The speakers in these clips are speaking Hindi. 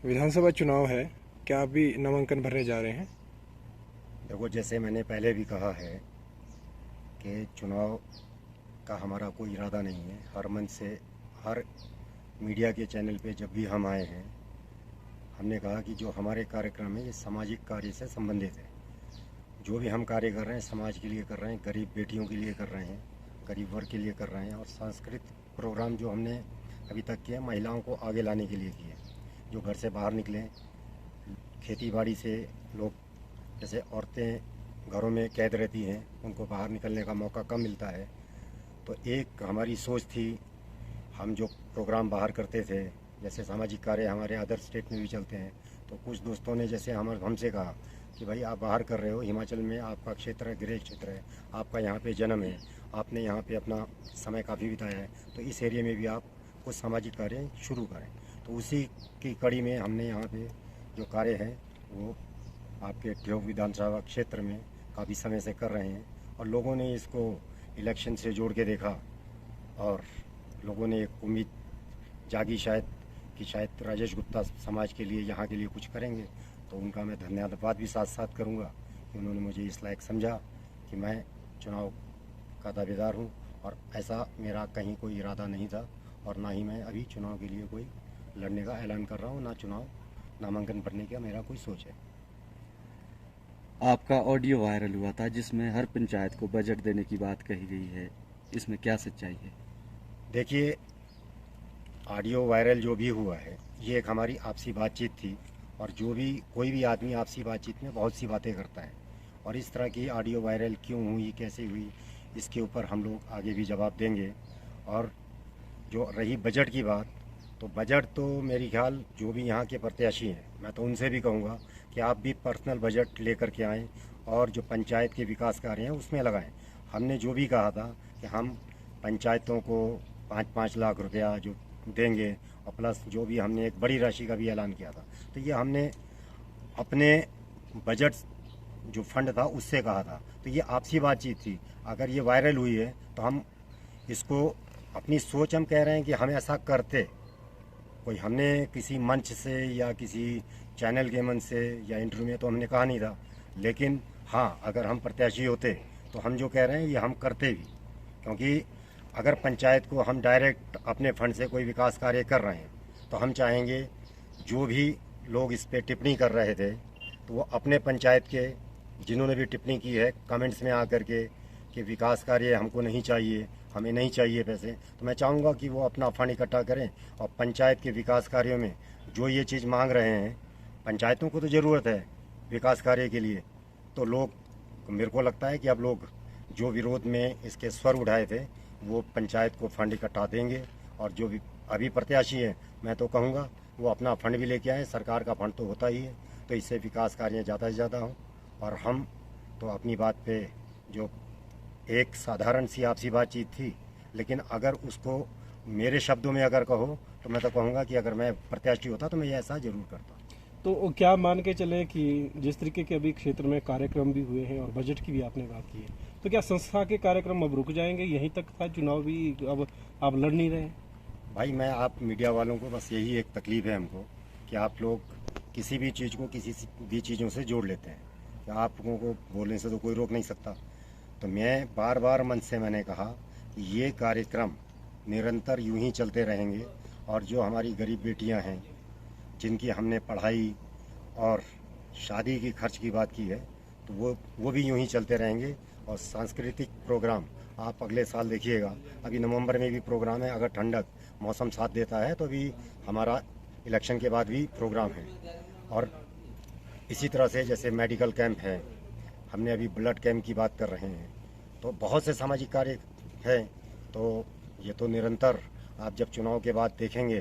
विधानसभा चुनाव है, क्या आप भी नामांकन भरने जा रहे हैं? देखो, जैसे मैंने पहले भी कहा है कि चुनाव का हमारा कोई इरादा नहीं है। हर मन से, हर मीडिया के चैनल पे जब भी हम आए हैं, हमने कहा कि जो हमारे कार्यक्रम है ये सामाजिक कार्य से संबंधित है। जो भी हम कार्य कर रहे हैं समाज के लिए कर रहे हैं, गरीब बेटियों के लिए कर रहे हैं, गरीब वर्ग के लिए कर रहे हैं। और सांस्कृतिक प्रोग्राम जो हमने अभी तक किए, महिलाओं को आगे लाने के लिए किए। जो घर से बाहर निकले, खेती बाड़ी से लोग, जैसे औरतें घरों में कैद रहती हैं, उनको बाहर निकलने का मौका कम मिलता है। तो एक हमारी सोच थी, हम जो प्रोग्राम बाहर करते थे, जैसे सामाजिक कार्य हमारे अदर स्टेट में भी चलते हैं, तो कुछ दोस्तों ने जैसे हमसे कहा कि भाई आप बाहर कर रहे हो, हिमाचल में आपका क्षेत्र है, गृह क्षेत्र है, आपका यहाँ पे जन्म है, आपने यहाँ पे अपना समय काफ़ी बिताया है, तो इस एरिया में भी आप कुछ सामाजिक कार्य शुरू करें। तो उसी की कड़ी में हमने यहाँ पे जो कार्य है वो आपके ठियोग विधानसभा क्षेत्र में काफ़ी समय से कर रहे हैं। और लोगों ने इसको इलेक्शन से जोड़ के देखा और लोगों ने एक उम्मीद जागी शायद कि शायद राजेश गुप्ता समाज के लिए, यहाँ के लिए कुछ करेंगे। तो उनका मैं धन्यवाद भी साथ साथ करूँगा कि उन्होंने मुझे इस लायक समझा कि मैं चुनाव का दावेदार हूँ। और ऐसा मेरा कहीं कोई इरादा नहीं था और ना ही मैं अभी चुनाव के लिए कोई लड़ने का ऐलान कर रहा हूँ, ना चुनाव नामांकन भरने का मेरा कोई सोच है। आपका ऑडियो वायरल हुआ था जिसमें हर पंचायत को बजट देने की बात कही गई है, इसमें क्या सच्चाई है? देखिए, ऑडियो वायरल जो भी हुआ है ये एक हमारी आपसी बातचीत थी। और जो भी कोई भी आदमी आपसी बातचीत में बहुत सी बातें करता है, और इस तरह की ऑडियो वायरल क्यों हुई, कैसे हुई, इसके ऊपर हम लोग आगे भी जवाब देंगे। और जो रही बजट की बात, तो बजट तो मेरी ख्याल जो भी यहाँ के प्रत्याशी हैं, मैं तो उनसे भी कहूँगा कि आप भी पर्सनल बजट लेकर के आएँ और जो पंचायत के विकास कार्य हैं उसमें लगाएं। हमने जो भी कहा था कि हम पंचायतों को 5-5 लाख रुपया जो देंगे, और प्लस जो भी हमने एक बड़ी राशि का भी ऐलान किया था, तो ये हमने अपने बजट जो फंड था उससे कहा था। तो ये आपसी बातचीत थी। अगर ये वायरल हुई है तो हम इसको अपनी सोच हम कह रहे हैं कि हम ऐसा करते, कोई हमने किसी मंच से या किसी चैनल के मंच से या इंटरव्यू में तो हमने कहा नहीं था। लेकिन हाँ, अगर हम प्रत्याशी होते तो हम जो कह रहे हैं ये हम करते भी। क्योंकि अगर पंचायत को हम डायरेक्ट अपने फंड से कोई विकास कार्य कर रहे हैं तो हम चाहेंगे जो भी लोग इस पर टिप्पणी कर रहे थे तो वो अपने पंचायत के, जिन्होंने भी टिप्पणी की है कमेंट्स में आकर के कि विकास कार्य हमको नहीं चाहिए, हमें नहीं चाहिए पैसे, तो मैं चाहूँगा कि वो अपना फंड इकट्ठा करें और पंचायत के विकास कार्यों में जो ये चीज़ मांग रहे हैं, पंचायतों को तो ज़रूरत है विकास कार्य के लिए। तो लोग, मेरे को लगता है कि अब लोग जो विरोध में इसके स्वर उठाए थे वो पंचायत को फंड इकट्ठा देंगे। और जो भी अभी प्रत्याशी हैं, मैं तो कहूँगा वो अपना फंड भी लेके आएँ, सरकार का फंड तो होता ही है, तो इससे विकास कार्य ज़्यादा से ज़्यादा हों। और हम तो अपनी बात पे, जो एक साधारण सी आपसी बातचीत थी, लेकिन अगर उसको मेरे शब्दों में अगर कहो तो मैं तो कहूँगा कि अगर मैं प्रत्याशी होता तो मैं ये ऐसा ज़रूर करता। तो क्या मान के चले कि जिस तरीके के अभी क्षेत्र में कार्यक्रम भी हुए हैं और बजट की भी आपने बात की है, तो क्या संस्था के कार्यक्रम अब रुक जाएंगे? यहीं तक था चुनाव भी, अब आप लड़ नहीं रहे? भाई, मैं आप मीडिया वालों को बस यही एक तकलीफ़ है हमको कि आप लोग किसी भी चीज़ को किसी भी चीज़ों से जोड़ लेते हैं कि आप लोगों को बोलने से तो कोई रोक नहीं सकता। तो मैं बार बार मंच से मैंने कहा कि ये कार्यक्रम निरंतर यूं ही चलते रहेंगे। और जो हमारी गरीब बेटियां हैं जिनकी हमने पढ़ाई और शादी की खर्च की बात की है, तो वो भी यूं ही चलते रहेंगे। और सांस्कृतिक प्रोग्राम आप अगले साल देखिएगा, अभी नवंबर में भी प्रोग्राम है, अगर ठंडक मौसम साथ देता है तो अभी हमारा इलेक्शन के बाद भी प्रोग्राम है। और इसी तरह से जैसे मेडिकल कैंप है, हमने अभी ब्लड कैंप की बात कर रहे हैं, तो बहुत से सामाजिक कार्य हैं। तो ये तो निरंतर आप जब चुनाव के बाद देखेंगे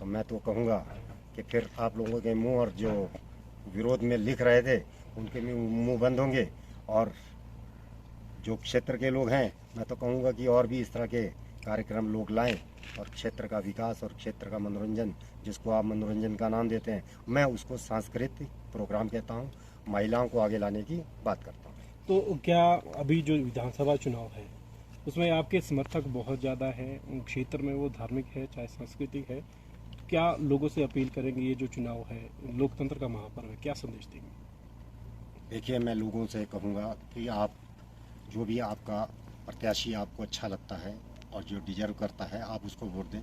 तो मैं तो कहूँगा कि फिर आप लोगों के मुंह, और जो विरोध में लिख रहे थे उनके भी मुंह बंद होंगे। और जो क्षेत्र के लोग हैं, मैं तो कहूँगा कि और भी इस तरह के कार्यक्रम लोग लाएं और क्षेत्र का विकास और क्षेत्र का मनोरंजन, जिसको आप मनोरंजन का नाम देते हैं, मैं उसको सांस्कृतिक प्रोग्राम कहता हूँ, महिलाओं को आगे लाने की बात करता हूँ। तो क्या अभी जो विधानसभा चुनाव है उसमें आपके समर्थक बहुत ज़्यादा हैं, क्षेत्र में वो धार्मिक है चाहे सांस्कृतिक है, क्या लोगों से अपील करेंगे? ये जो चुनाव है, लोकतंत्र का महापर्व है, क्या संदेश देंगे? देखिए, मैं लोगों से कहूँगा कि आप जो भी आपका प्रत्याशी आपको अच्छा लगता है और जो डिजर्व करता है, आप उसको वोट दें।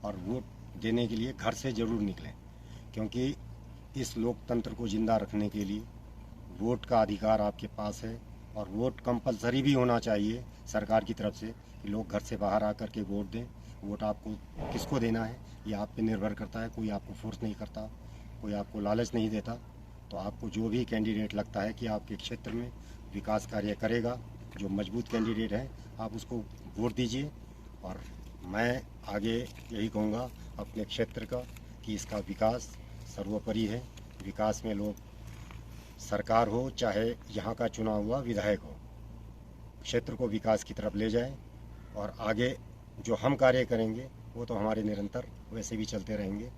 और वोट देने के लिए घर से ज़रूर निकलें, क्योंकि इस लोकतंत्र को ज़िंदा रखने के लिए वोट का अधिकार आपके पास है। और वोट कंपलसरी भी होना चाहिए सरकार की तरफ से कि लोग घर से बाहर आकर के वोट दें। वोट आपको किसको देना है ये आप पे निर्भर करता है। कोई आपको फोर्स नहीं करता, कोई आपको लालच नहीं देता। तो आपको जो भी कैंडिडेट लगता है कि आपके क्षेत्र में विकास कार्य करेगा, जो मजबूत कैंडिडेट है, आप उसको वोट दीजिए। और मैं आगे यही कहूँगा अपने क्षेत्र का कि इसका विकास सर्वोपरि है। विकास में लोग सरकार हो चाहे यहाँ का चुना हुआ विधायक हो, क्षेत्र को विकास की तरफ ले जाएं। और आगे जो हम कार्य करेंगे वो तो हमारे निरंतर वैसे भी चलते रहेंगे।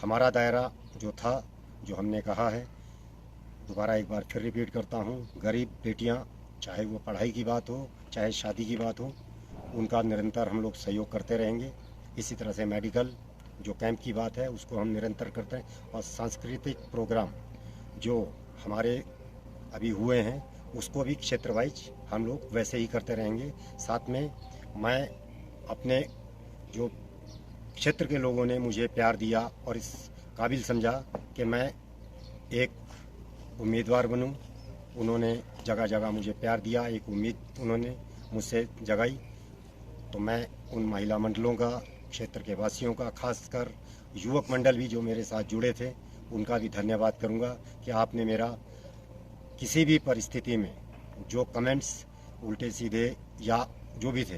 हमारा दायरा जो था, जो हमने कहा है, दोबारा एक बार फिर रिपीट करता हूँ, गरीब बेटियाँ, चाहे वो पढ़ाई की बात हो चाहे शादी की बात हो, उनका निरंतर हम लोग सहयोग करते रहेंगे। इसी तरह से मेडिकल जो कैंप की बात है उसको हम निरंतर करते हैं। और सांस्कृतिक प्रोग्राम जो हमारे अभी हुए हैं उसको भी क्षेत्र वाइज हम लोग वैसे ही करते रहेंगे। साथ में मैं अपने जो क्षेत्र के लोगों ने मुझे प्यार दिया और इस काबिल समझा कि मैं एक उम्मीदवार बनूं, उन्होंने जगह जगह मुझे प्यार दिया, एक उम्मीद उन्होंने मुझसे जगाई। तो मैं उन महिला मंडलों का, क्षेत्र के वासियों का, खासकर युवक मंडल भी जो मेरे साथ जुड़े थे, उनका भी धन्यवाद करूंगा कि आपने मेरा किसी भी परिस्थिति में जो कमेंट्स उल्टे सीधे या जो भी थे,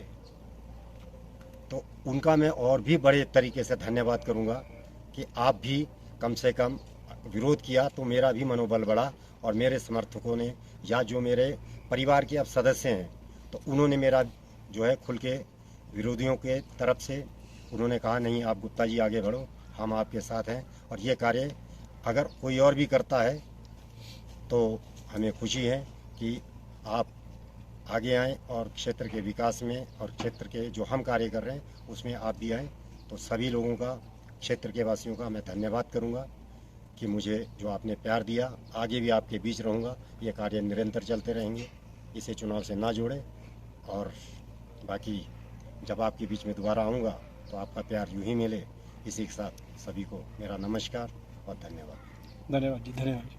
तो उनका मैं और भी बड़े तरीके से धन्यवाद करूंगा कि आप भी कम से कम विरोध किया तो मेरा भी मनोबल बढ़ा। और मेरे समर्थकों ने या जो मेरे परिवार के अब सदस्य हैं, तो उन्होंने मेरा जो है खुल के विरोधियों के तरफ से उन्होंने कहा नहीं, आप गुप्ता जी आगे बढ़ो, हम आपके साथ हैं। और ये कार्य अगर कोई और भी करता है तो हमें खुशी है कि आप आगे आएँ और क्षेत्र के विकास में और क्षेत्र के जो हम कार्य कर रहे हैं उसमें आप भी आएँ। तो सभी लोगों का, क्षेत्र के वासियों का मैं धन्यवाद करूंगा कि मुझे जो आपने प्यार दिया। आगे भी आपके बीच रहूंगा, ये कार्य निरंतर चलते रहेंगे, इसे चुनाव से ना जोड़ें। और बाकी जब आपके बीच में दोबारा आऊँगा तो आपका प्यार यूँ ही मिले। इसी के साथ सभी को मेरा नमस्कार और धन्यवाद। धन्यवाद जी, धन्यवाद जी।